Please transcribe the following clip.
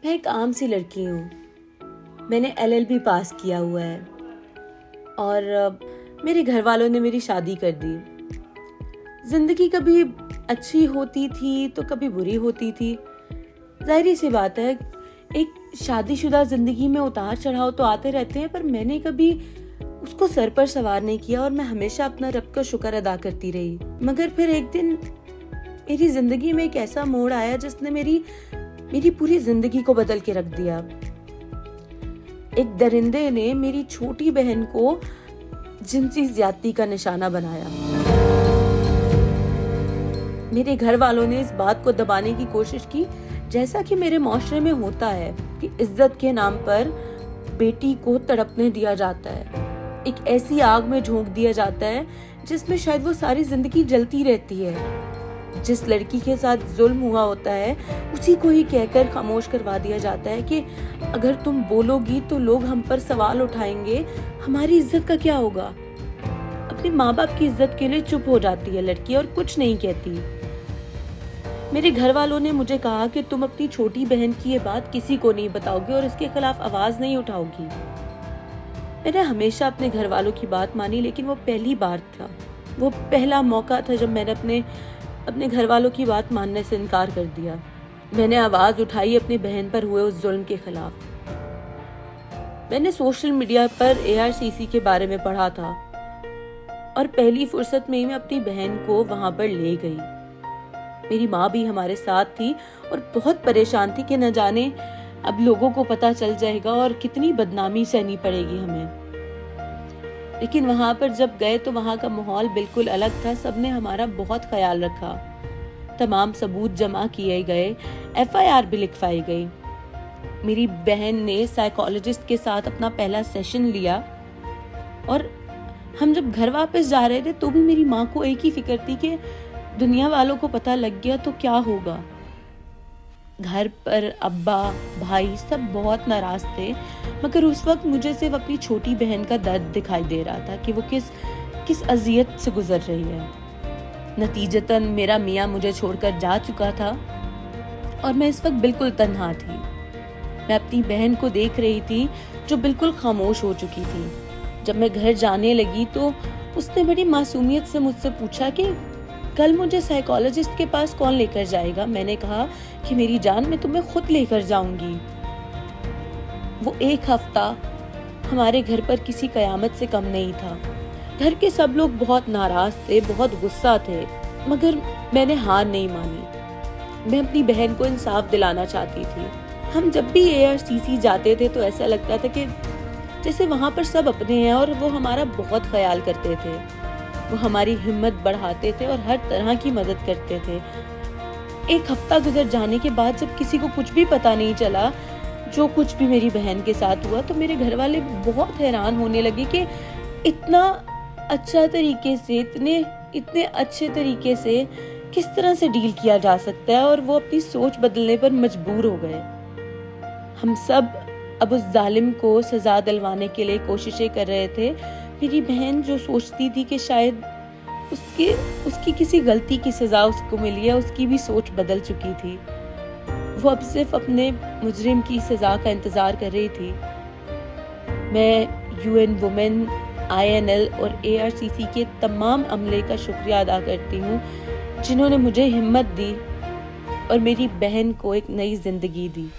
मैं एक आम सी लड़की हूँ। मैंने LLB पास किया हुआ है और मेरे घर वालों ने मेरी शादी कर दी। जिंदगी कभी अच्छी होती थी तो कभी बुरी होती थी। जाहिर सी बात है, एक शादीशुदा जिंदगी में उतार चढ़ाव तो आते रहते हैं, पर मैंने कभी उसको सर पर सवार नहीं किया और मैं हमेशा अपना रब का शुक्र अदा करती रही। मगर फिर एक दिन मेरी जिंदगी में एक ऐसा मोड़ आया जिसने मेरी पूरी जिंदगी को बदल के रख दिया। एक दरिंदे ने मेरी छोटी बहन को जिनसी ज्यादती का निशाना बनाया। मेरे घर वालों ने इस बात को दबाने की कोशिश की, जैसा कि मेरे माशरे में होता है कि इज्जत के नाम पर बेटी को तड़पने दिया जाता है, एक ऐसी आग में झोंक दिया जाता है जिसमें शायद वो सारी जिंदगी जलती रहती है। जिस लड़की के साथ जुल्म हुआ होता है उसी को ही कहकर खामोश करवा दिया जाता है कि अगर तुम बोलोगी तो लोग हम पर सवाल उठाएंगे, हमारी इज्जत का क्या होगा। अपने माँ बाप की इज्जत के लिए चुप हो जाती है लड़की और कुछ नहीं कहती। मेरे घर वालों ने मुझे कहा कि तुम अपनी छोटी बहन की ये बात किसी को नहीं बताओगे और इसके खिलाफ आवाज नहीं उठाओगी। मैंने हमेशा अपने घर वालों की बात मानी, लेकिन वो पहली बार था, वो पहला मौका था जब मैंने अपने घर वालों की बात मानने से इनकार कर दिया। मैंने आवाज उठाई अपनी बहन पर हुए उस जुल्म के खिलाफ। मैंने सोशल मीडिया पर ARCC के बारे में पढ़ा था और पहली फुर्सत में ही मैं अपनी बहन को वहां पर ले गई। मेरी माँ भी हमारे साथ थी और बहुत परेशान थी कि न जाने अब लोगों को पता चल जाएगा और कितनी बदनामी सहनी पड़ेगी हमें। लेकिन वहां पर जब गए तो वहां का माहौल बिल्कुल अलग था। सबने हमारा बहुत ख्याल रखा, तमाम सबूत जमा किए गए, FIR भी लिखवाई गई। मेरी बहन ने साइकोलॉजिस्ट के साथ अपना पहला सेशन लिया और हम जब घर वापस जा रहे थे तो भी मेरी माँ को एक ही फिक्र थी कि दुनिया वालों को पता लग गया तो क्या होगा। घर पर अब्बा भाई सब बहुत नाराज थे, मगर उस वक्त मुझे सिर्फ अपनी छोटी बहन का दर्द दिखाई दे रहा था कि वो किस अजियत से गुजर रही है। नतीजतन मेरा मियाँ मुझे छोड़कर जा चुका था और मैं इस वक्त बिल्कुल तन्हा थी। मैं अपनी बहन को देख रही थी जो बिल्कुल खामोश हो चुकी थी। जब मैं घर जाने लगी तो उसने बड़ी मासूमियत से मुझसे पूछा कि कल मुझे साइकोलॉजिस्ट के पास कौन लेकर जाएगा। मैंने कहा कि मेरी जान, मैं तुम्हें खुद लेकर जाऊंगी। वो एक हफ्ता हमारे घर पर किसी कयामत से कम नहीं था। घर के सब लोग बहुत नाराज थे, बहुत गुस्सा थे, मगर मैंने हार नहीं मानी। मैं अपनी बहन को इंसाफ दिलाना चाहती थी। हम जब भी ARCC जाते थे तो ऐसा लगता था कि जैसे वहां पर सब अपने हैं और वो हमारा बहुत ख्याल करते थे। वो हमारी हिम्मत बढ़ाते थे और हर तरह की मदद करते थे। एक हफ्ता गुजर जाने के बाद जब किसी को कुछ भी पता नहीं चला जो कुछ भी मेरी बहन के साथ हुआ, तो मेरे घर वाले बहुत हैरान होने लगे कि इतना अच्छा तरीके से, इतने अच्छे तरीके से किस तरह से डील किया जा सकता है, और वो अपनी सोच बदलने पर मजबूर हो गए। हम सब अब उस जालिम को सजा दिलवाने के लिए कोशिशें कर रहे थे। मेरी बहन जो सोचती थी कि शायद उसकी किसी गलती की सजा उसको मिली है, उसकी भी सोच बदल चुकी थी। वो अब सिर्फ अपने मुजरिम की सजा का इंतजार कर रही थी। मैं UN वुमेन, INL और ARCC के तमाम अमले का शुक्रिया अदा करती हूँ जिन्होंने मुझे हिम्मत दी और मेरी बहन को एक नई जिंदगी दी।